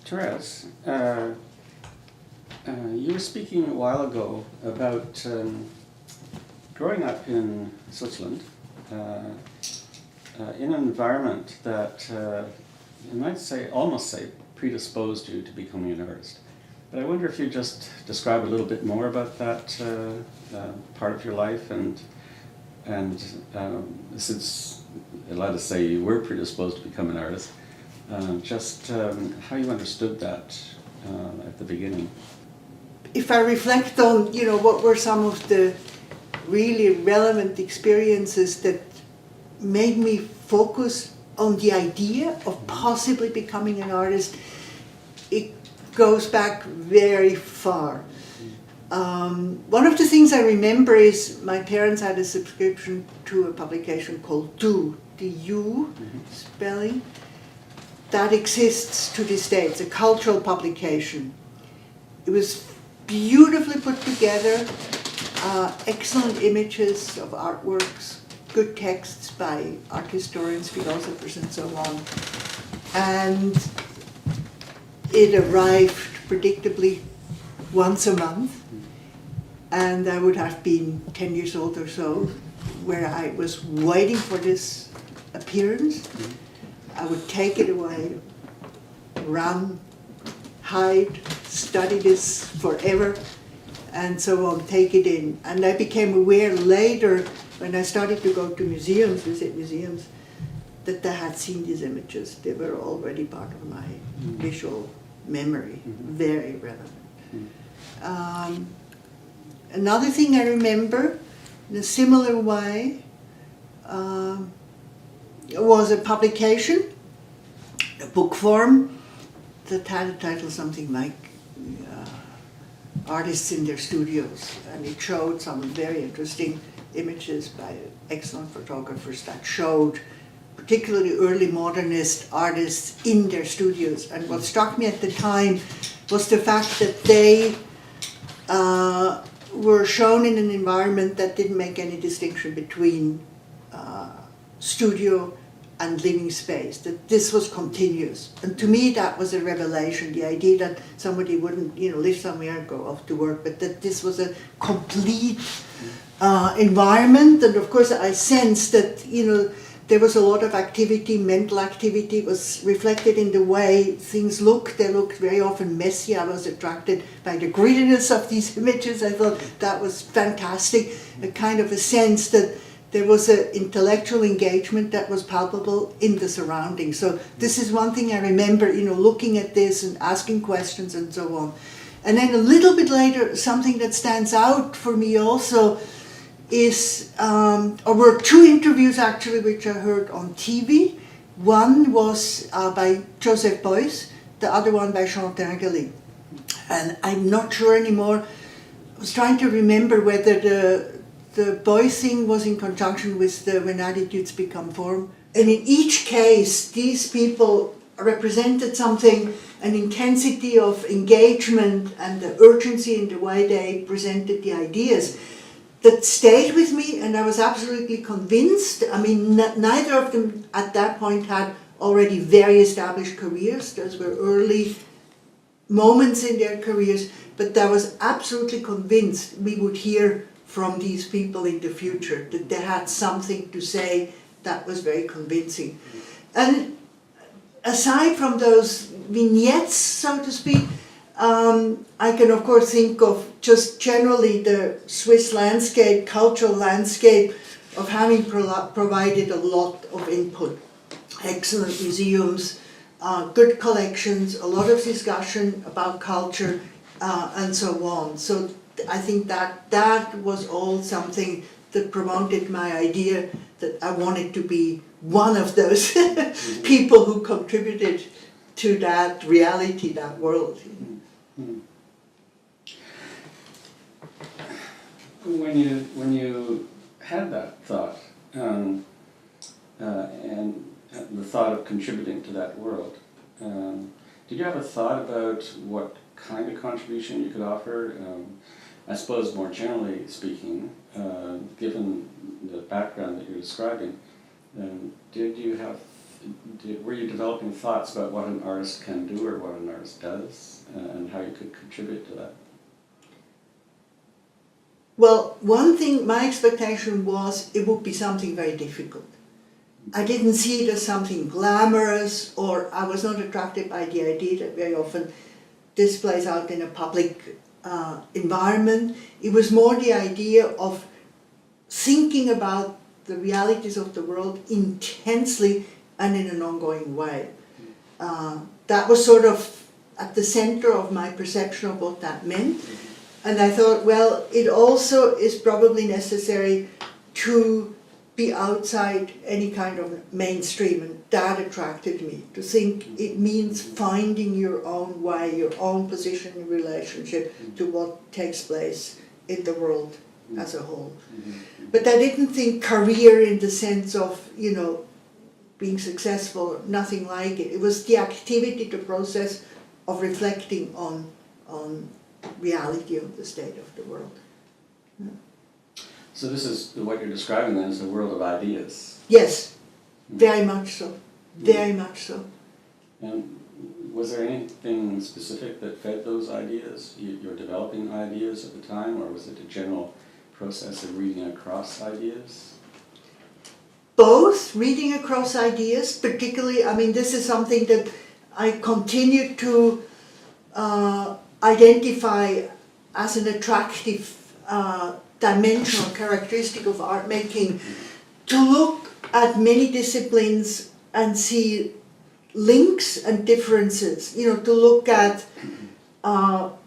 Therese, you were speaking a while ago about growing up in Switzerland in an environment that you might say, almost say, predisposed you to becoming an artist. But I wonder if you'd just describe a little bit more about that part of your life, and since allowed to say you were predisposed to become an artist, just how you understood that at the beginning. If I reflect on, what were some of the really relevant experiences that made me focus on the idea of possibly becoming an artist, it goes back very far. One of the things I remember is my parents had a subscription to a publication called Du, the U spelling, that exists to this day. It's a cultural publication. It was beautifully put together, excellent images of artworks, good texts by art historians, philosophers, and so on. And it arrived predictably once a month, and I would have been 10 years old or so, where I was waiting for this appearance. I would take it away, run, hide, study this forever, and so on, take it in. And I became aware later, when I started to go to museums, visit museums, that I had seen these images. They were already part of my visual memory, very relevant. Another thing I remember, in a similar way, was a publication, a book form, that had a title something like Artists in Their Studios, and it showed some very interesting images by excellent photographers that showed particularly early modernist artists in their studios. And what struck me at the time was the fact that they were shown in an environment that didn't make any distinction between studio and living space, that this was continuous. And to me that was a revelation, the idea that somebody wouldn't live somewhere and go off to work, but that this was a complete environment. And of course I sensed that there was a lot of activity, mental activity was reflected in the way things looked. They looked very often messy. I was attracted by the grittiness of these images. I thought that was fantastic, a kind of a sense that there was an intellectual engagement that was palpable in the surroundings. So this is one thing I remember, looking at this and asking questions and so on. And then a little bit later, something that stands out for me also is, or were two interviews actually which I heard on TV. One was by Joseph Beuys, the other one by Jean Tinguely. And I'm not sure anymore, I was trying to remember whether the Beuys thing was in conjunction with the When Attitudes Become Form. And in each case, these people represented something, an intensity of engagement and the urgency in the way they presented the ideas that stayed with me, and I was absolutely convinced. I mean, neither of them at that point had already very established careers. Those were early moments in their careers, but I was absolutely convinced we would hear from these people in the future, that they had something to say that was very convincing. And aside from those vignettes, so to speak, I can of course think of just generally the Swiss landscape, cultural landscape, of having provided a lot of input. Excellent museums, good collections, a lot of discussion about culture, and so on. So I think that was all something that promoted my idea that I wanted to be one of those people who contributed to that reality, that world. When you had that thought, and the thought of contributing to that world, did you have a thought about what kind of contribution you could offer? I suppose more generally speaking, given the background that you're describing, did you have were you developing thoughts about what an artist can do or what an artist does, and how you could contribute to that? Well, one thing, my expectation was it would be something very difficult. I didn't see it as something glamorous, or I was not attracted by the idea that very often this plays out in a public environment. It was more the idea of thinking about the realities of the world intensely and in an ongoing way. That was sort of at the center of my perception of what that meant. And I thought, well, it also is probably necessary to be outside any kind of mainstream, and that attracted me, to think it means finding your own way, your own position in relationship to what takes place in the world as a whole. But I didn't think career in the sense of, you know, being successful, nothing like it. It was the activity, the process of reflecting on reality of the state of the world. Yeah. So this is, what you're describing then is a world of ideas. Yes, very much so, very much so. And was there anything specific that fed those ideas? You were developing ideas at the time, or was it a general process of reading across ideas? Both, reading across ideas, particularly, I mean, this is something that I continue to identify as an attractive dimensional characteristic of art making, to look at many disciplines and see links and differences, you know, to look at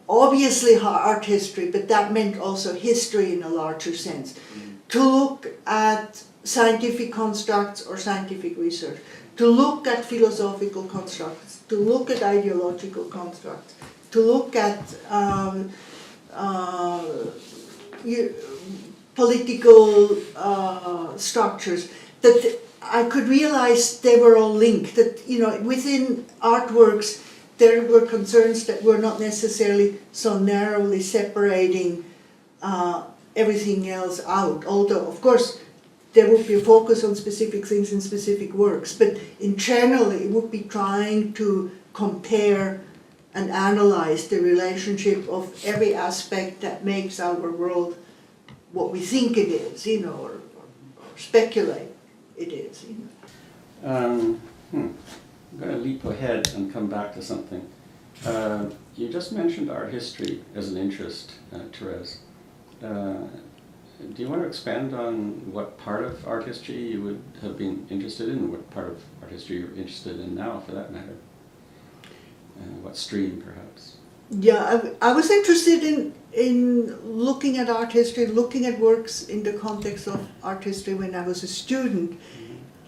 obviously art history, but that meant also history in a larger sense, to look at scientific constructs or scientific research, to look at philosophical constructs, to look at ideological constructs, to look at political structures, that I could realize they were all linked, that, you know, within artworks there were concerns that were not necessarily so narrowly separating everything else out, although of course there would be a focus on specific things in specific works, but in general it would be trying to compare and analyze the relationship of every aspect that makes our world what we think it is, you know, or speculate it is, you know. I'm going to leap ahead and come back to something. You just mentioned art history as an interest, Therese. Do you want to expand on what part of art history you would have been interested in, and what part of art history you're interested in now, for that matter? What stream, perhaps? Yeah, I was interested in looking at art history, looking at works in the context of art history when I was a student.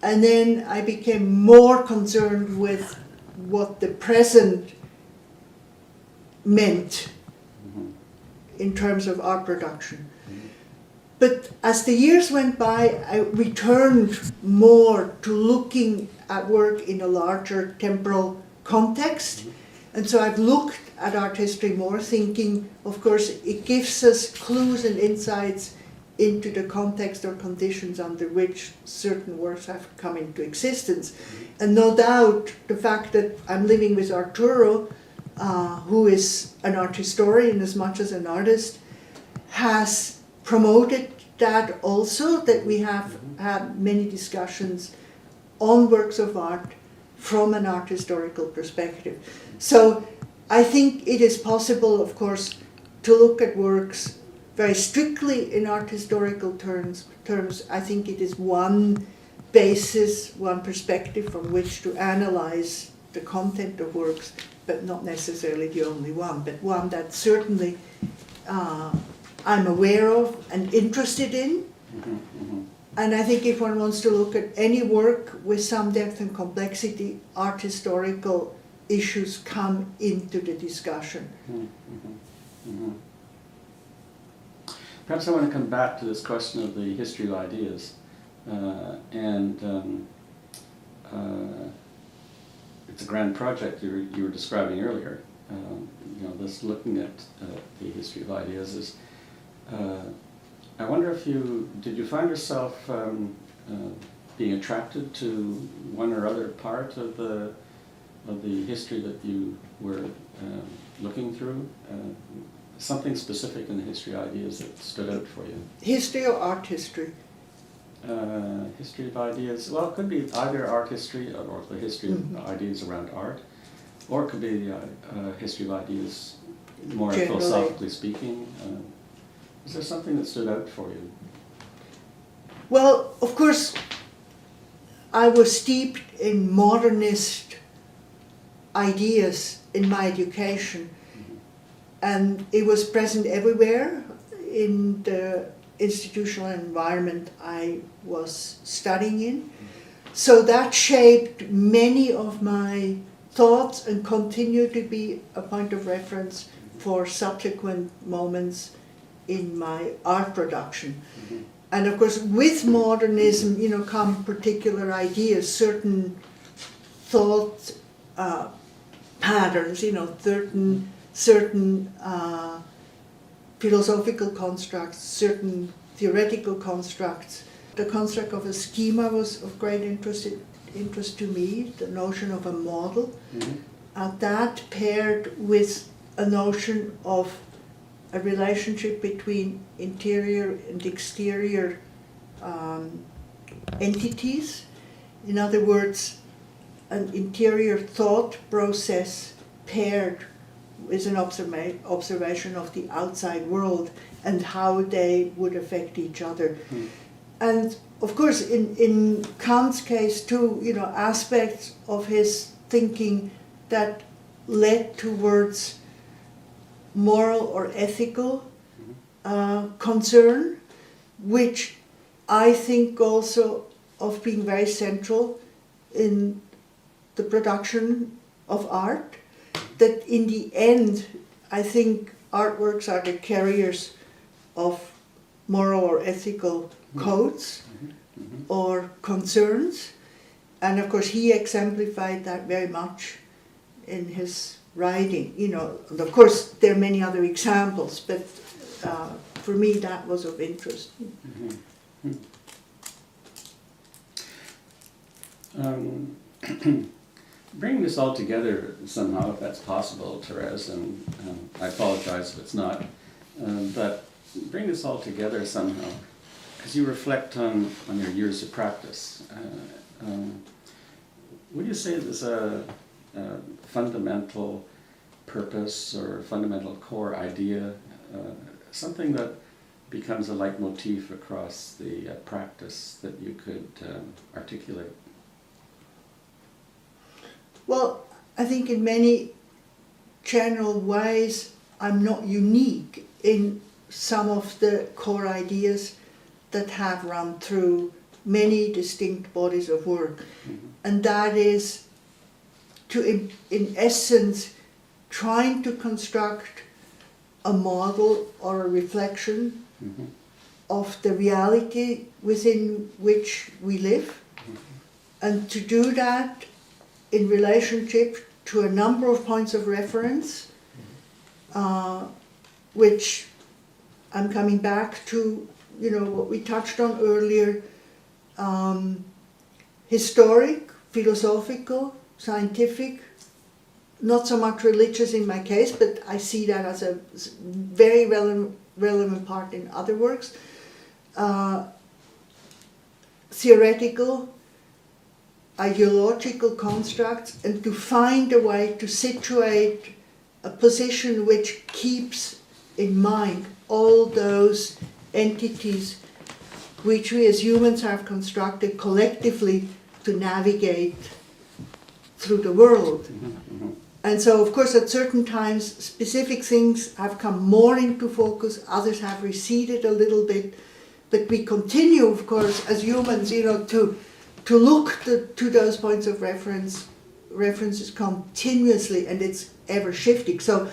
And then I became more concerned with what the present meant in terms of art production. But as the years went by, I returned more to looking at work in a larger temporal context. And so I've looked at art history more, thinking, of course, it gives us clues and insights into the context or conditions under which certain works have come into existence. And no doubt the fact that I'm living with Arturo, who is an art historian as much as an artist, has promoted that also, that we have had many discussions on works of art from an art historical perspective. So I think it is possible, of course, to look at works very strictly in art historical terms. I think it is one basis, one perspective from which to analyze the content of works, but not necessarily the only one, but one that certainly I'm aware of and interested in. And I think if one wants to look at any work with some depth and complexity, art historical issues come into the discussion. Perhaps I want to come back to this question of the history of ideas. It's a grand project you were describing earlier. You know, this looking at the history of ideas is. I wonder if did you find yourself being attracted to one or other part of the history that you were looking through? Something specific in the history ideas that stood out for you? History or art history? History of ideas, well, it could be either art history or the history of ideas around art, or it could be the history of ideas more Generally. philosophically speaking. Is there something that stood out for you? Well, of course, I was steeped in modernist ideas in my education, and it was present everywhere in the institutional environment I was studying in. So that shaped many of my thoughts and continue to be a point of reference for subsequent moments in my art production. And of course, with modernism, come particular ideas, certain thought patterns, certain philosophical constructs, certain theoretical constructs. The construct of a schema was of great interest to me, the notion of a model. That paired with a notion of a relationship between interior and exterior entities. In other words, an interior thought process paired with an observation of the outside world and how they would affect each other. And of course, in Kant's case too, aspects of his thinking that led towards moral or ethical concern, which I think also of being very central in the production of art, that in the end, I think artworks are the carriers of moral or ethical codes or concerns. And of course, he exemplified that very much in his writing. And of course, there are many other examples, but for me, that was of interest. Bring this all together somehow, if that's possible, Therese, and I apologize if it's not, but bring this all together somehow, as you reflect on your years of practice. Would you say there's a fundamental purpose or fundamental core idea, something that becomes a leitmotif across the practice that you could articulate? Well, I think in many general ways I'm not unique in some of the core ideas that have run through many distinct bodies of work. And that is to, in essence, trying to construct a model or a reflection of the reality within which we live, and to do that in relationship to a number of points of reference, which I'm coming back to, what we touched on earlier, historic, philosophical, scientific, not so much religious in my case, but I see that as a very relevant part in other works, theoretical, ideological constructs, and to find a way to situate a position which keeps in mind all those entities which we as humans have constructed collectively to navigate through the world. And so, of course, at certain times, specific things have come more into focus, others have receded a little bit, but we continue, of course, as humans, to look to those points of references continuously, and it's ever shifting. So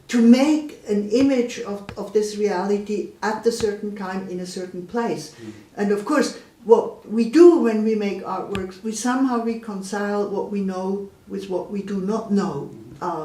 to make an image of this reality at a certain time in a certain place. And of course, what we do when we make artworks, we somehow reconcile what we know with what we do not know,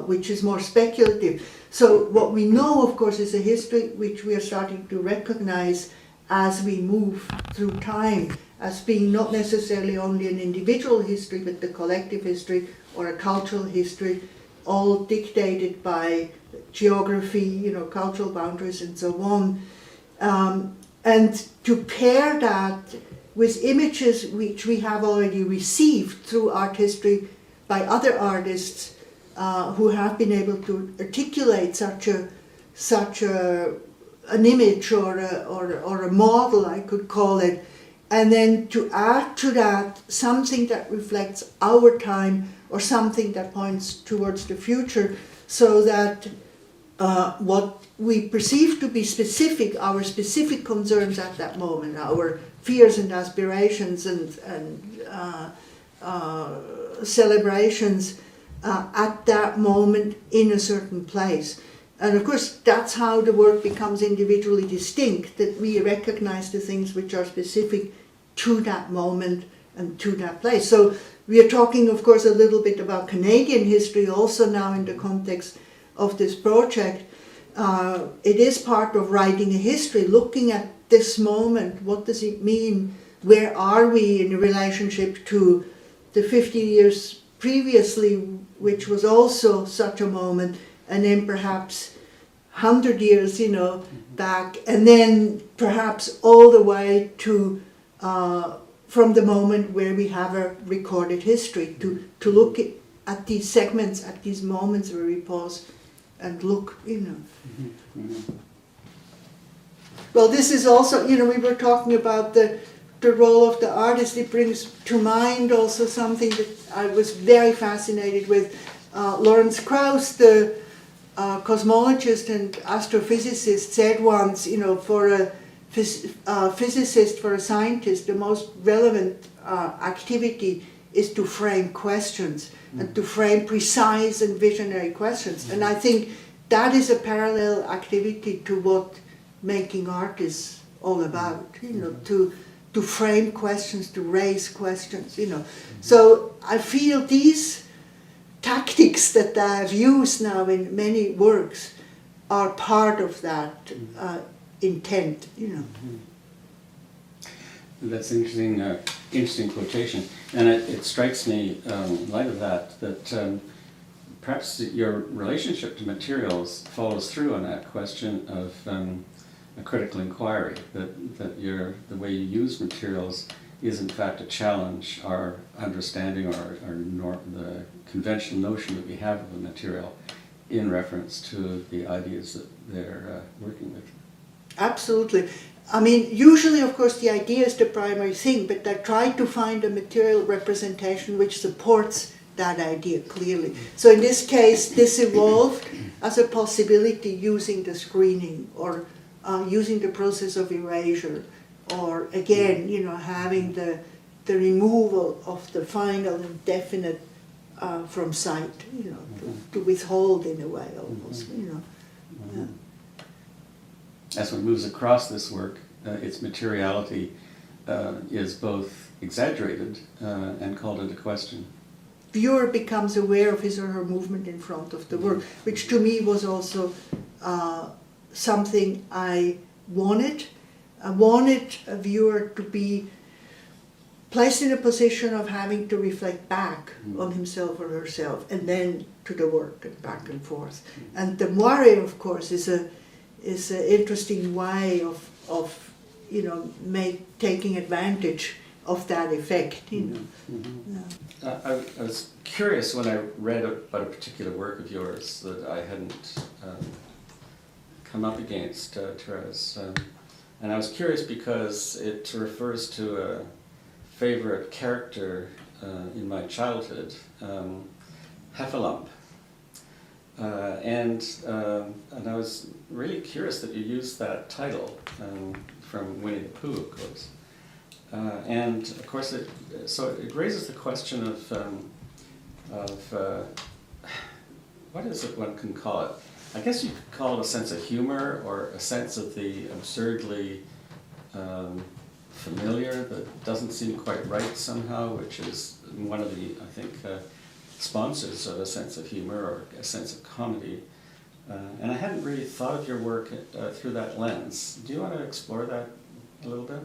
which is more speculative. So what we know, of course, is a history which we are starting to recognize as we move through time. as being not necessarily only an individual history, but the collective history or a cultural history, all dictated by geography, you know, cultural boundaries and so on. And to pair that with images which we have already received through art history by other artists who have been able to articulate such an image or a model, I could call it, and then to add to that something that reflects our time or something that points towards the future, so that what we perceive to be specific, our specific concerns at that moment, our fears and aspirations and celebrations at that moment in a certain place. And of course, that's how the work becomes individually distinct, that we recognize the things which are specific to that moment and to that place. So we are talking, of course, a little bit about Canadian history also now in the context of this project. It is part of writing a history, looking at this moment. What does it mean? Where are we in relationship to the 50 years previously, which was also such a moment, and then perhaps 100 years, you know, back, and then perhaps all the way to from the moment where we have a recorded history, to look at these segments, at these moments where we pause and look, you know. Well, this is also, you know, we were talking about the role of the artist. It brings to mind also something that I was very fascinated with. Lawrence Krauss, the cosmologist and astrophysicist, said once, you know, for a physicist, for a scientist, the most relevant activity is to frame questions and to frame precise and visionary questions. And I think that is a parallel activity to what making art is all about, you know, to frame questions, to raise questions, you know. So I feel these tactics that I have used now in many works are part of that intent, you know. That's interesting, interesting quotation, and it strikes me in light of that perhaps your relationship to materials follows through on that question of a critical inquiry. That the way you use materials is in fact a challenge our understanding or the conventional notion that we have of a material in reference to the ideas that they're working with. Absolutely. I mean, usually, of course, the idea is the primary thing, but I try to find a material representation which supports that idea clearly. So in this case, this evolved as a possibility using the screening or using the process of erasure, or again, you know, having the removal of the final and definite from sight, you know, to withhold in a way almost, you know. Yeah. As one moves across this work, its materiality is both exaggerated and called into question. Viewer becomes aware of his or her movement in front of the work, which to me was also something I wanted. I wanted a viewer to be placed in a position of having to reflect back on himself or herself, and then to the work and back and forth. And the moire, of course, is an interesting way of you know, taking advantage of that effect, you know. Yeah. I was curious when I read about a particular work of yours that I hadn't come up against, Therese. And I was curious because it refers to a favorite character in my childhood, Heffalump. And I was really curious that you used that title from Winnie the Pooh, of course. And of course, it raises the question of what is it one can call it? I guess you could call it a sense of humor or a sense of the absurdly familiar that doesn't seem quite right somehow, which is one of the, I think, sponsors of a sense of humor or a sense of comedy. And I hadn't really thought of your work through that lens. Do you want to explore that a little bit?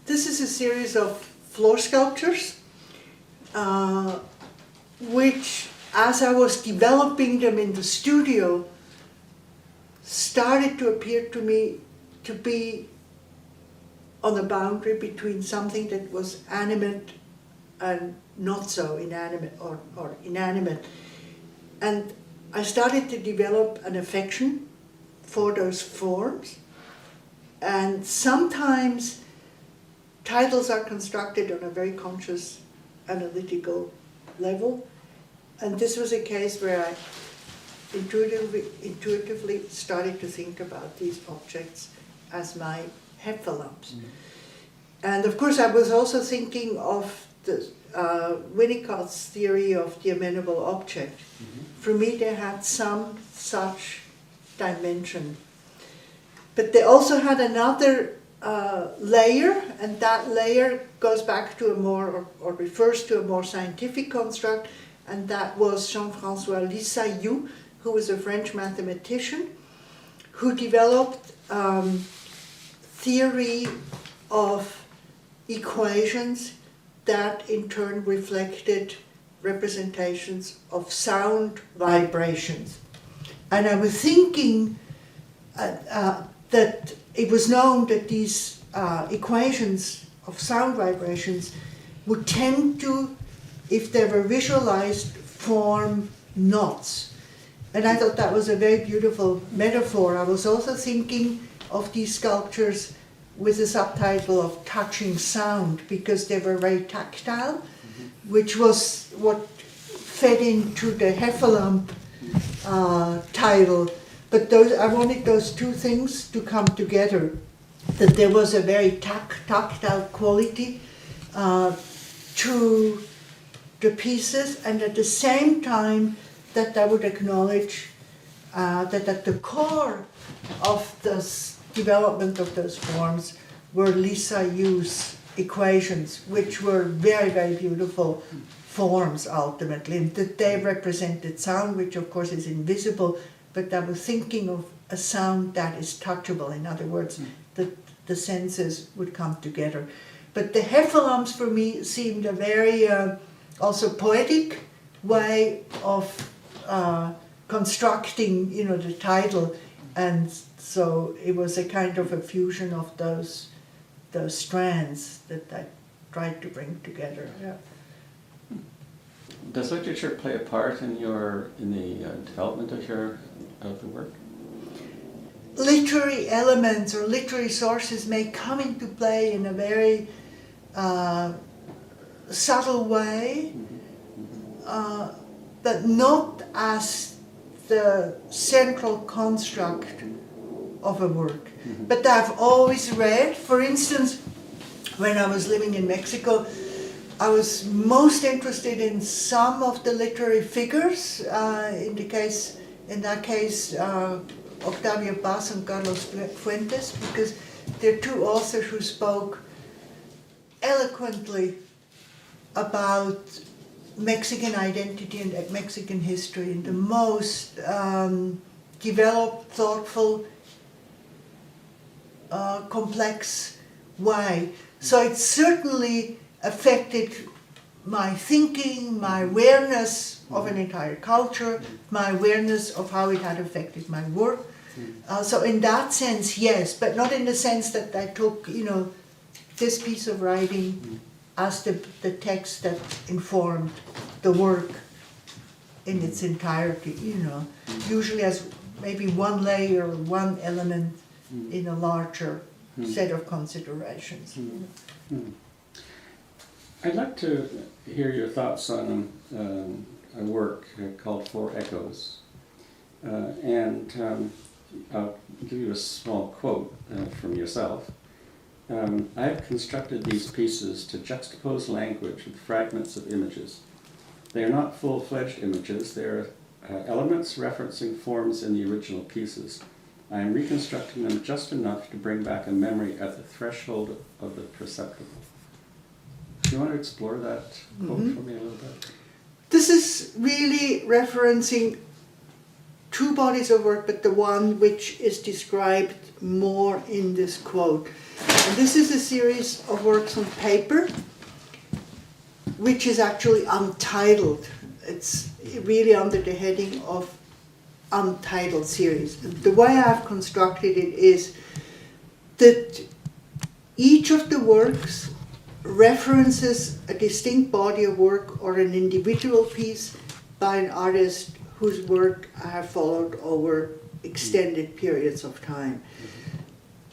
This is a series of floor sculptures, which, as I was developing them in the studio, started to appear to me to be on a boundary between something that was animate and not so inanimate, or inanimate. And I started to develop an affection for those forms. And sometimes titles are constructed on a very conscious analytical level. And this was a case where I intuitively started to think about these objects as my heffalumps. And of course I was also thinking of the Winnicott's theory of the amenable object. For me they had some such dimension. But they also had another layer, and that layer goes back to a more, or refers to a more scientific construct, and that was Jean-François Lissayou, who was a French mathematician, who developed theory of equations that in turn reflected representations of sound vibrations. And I was thinking that it was known that these equations of sound vibrations would tend to, if they were visualized, form knots. And I thought that was a very beautiful metaphor. I was also thinking of these sculptures with the subtitle of touching sound, because they were very tactile, which was what fed into the heffalump title. But I wanted those two things to come together, that there was a very tactile quality to the pieces, and at the same time that I would acknowledge that at the core of this development of those forms were Lissayou's equations, which were very, very beautiful forms ultimately, and that they represented sound, which of course is invisible, but I was thinking of a sound that is touchable. In other words, that the senses would come together. But the heffalumps for me seemed a very also poetic way of constructing, the title, and so it was a kind of a fusion of those strands that I tried to bring together. Yeah. Does literature play a part in the development of the work? Literary elements or literary sources may come into play in a very subtle way, but not as the central construct of a work. But I've always read, for instance, when I was living in Mexico, I was most interested in some of the literary figures, in that case, Octavio Paz and Carlos Fuentes, because they're two authors who spoke eloquently about Mexican identity and Mexican history in the most developed, thoughtful, complex way. So it certainly affected my thinking, my awareness of an entire culture, my awareness of how it had affected my work. So in that sense, yes, but not in the sense that I took, this piece of writing as the text that informed the work in its entirety, usually as maybe one layer or one element in a larger set of considerations. I'd like to hear your thoughts on a work called Four Echoes. And I'll give you a small quote from yourself. I have constructed these pieces to juxtapose language with fragments of images. They are not full-fledged images, they are elements referencing forms in the original pieces. I am reconstructing them just enough to bring back a memory at the threshold of the perceptible. Do you want to explore that quote for me a little bit? This is really referencing two bodies of work, but the one which is described more in this quote. And this is a series of works on paper, which is actually untitled. It's really under the heading of untitled series. And the way I've constructed it is that each of the works references a distinct body of work or an individual piece by an artist whose work I have followed over extended periods of time.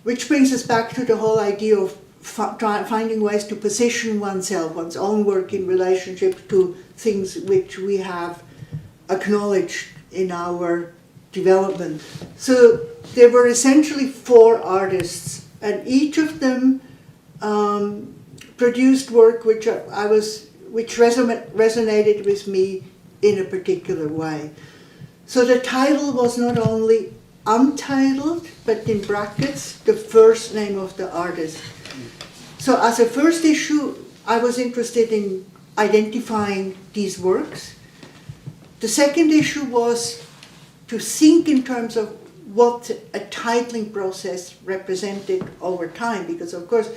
Which brings us back to the whole idea of finding ways to position oneself, one's own work in relationship to things which we have acknowledged in our development. So there were essentially 4 artists, and each of them produced work which resonated with me in a particular way. So the title was not only untitled, but in brackets, the first name of the artist. So as a first issue, I was interested in identifying these works. The second issue was to think in terms of what a titling process represented over time, because of course,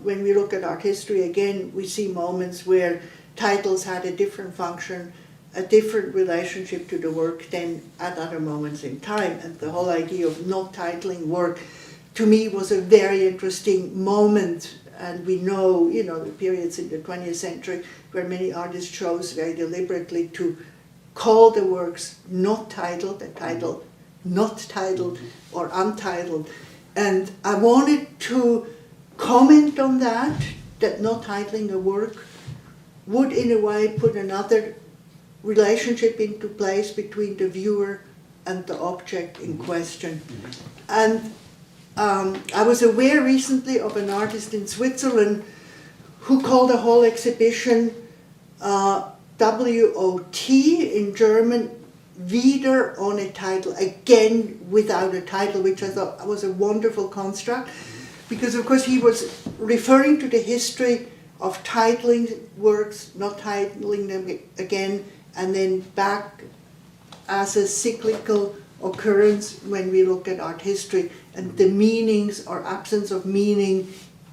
when we look at art history again, we see moments where titles had a different function, a different relationship to the work than at other moments in time. And the whole idea of not titling work, to me, was a very interesting moment. And we know, the periods in the 20th century where many artists chose very deliberately to call the works not titled, the title not titled or untitled. And I wanted to comment on that not titling a work would in a way put another relationship into place between the viewer and the object in question. And I was aware recently of an artist in Switzerland who called the whole exhibition WOT, in German, wieder ohne Titel, again without a title, which I thought was a wonderful construct, because of course he was referring to the history of titling works, not titling them again, and then back as a cyclical occurrence when we look at art history and the meanings or absence of meaning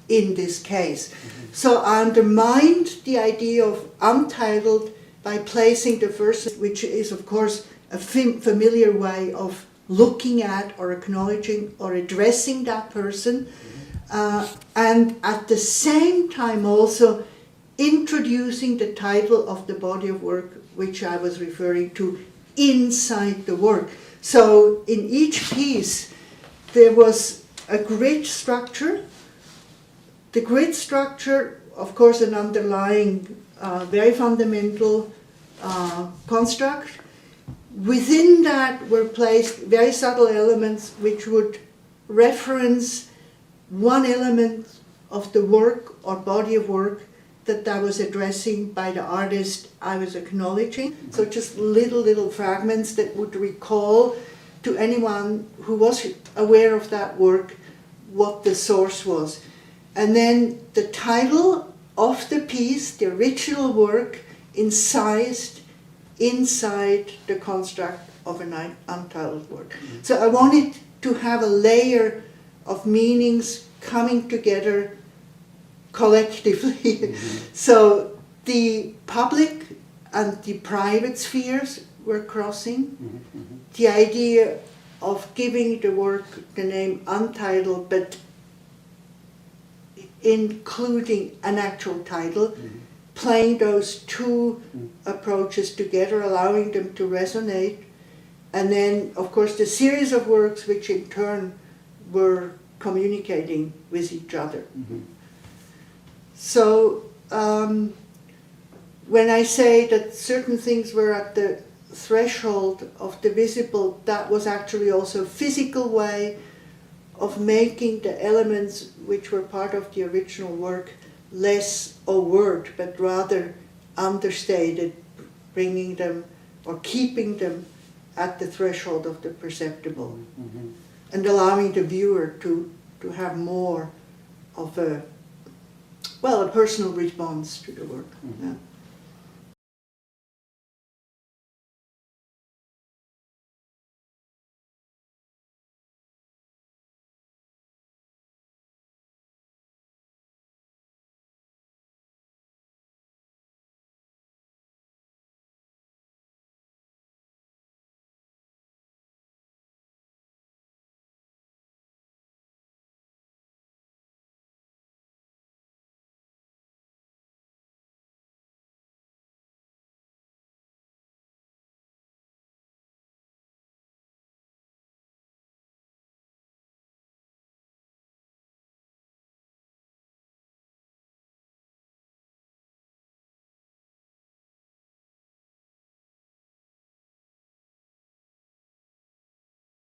in this case. So I undermined the idea of untitled by placing the first, which is of course a familiar way of looking at or acknowledging or addressing that person, and at the same time also introducing the title of the body of work which I was referring to inside the work. So in each piece there was a grid structure. The grid structure, of course, an underlying very fundamental construct. Within that were placed very subtle elements which would reference one element of the work or body of work that I was addressing by the artist I was acknowledging. So just little fragments that would recall to anyone who was aware of that work what the source was. And then the title of the piece, the original work, incised inside the construct of an untitled work. So I wanted to have a layer of meanings coming together collectively. So the public and the private spheres were crossing. The idea of giving the work the name untitled, but including an actual title, playing those two approaches together, allowing them to resonate. And then, of course, the series of works which in turn were communicating with each other. So when I say that certain things were at the threshold of the visible, that was actually also a physical way of making the elements which were part of the original work less overt, but rather understated, bringing them or keeping them at the threshold of the perceptible, and allowing the viewer to have more of a personal response to the work. Yeah.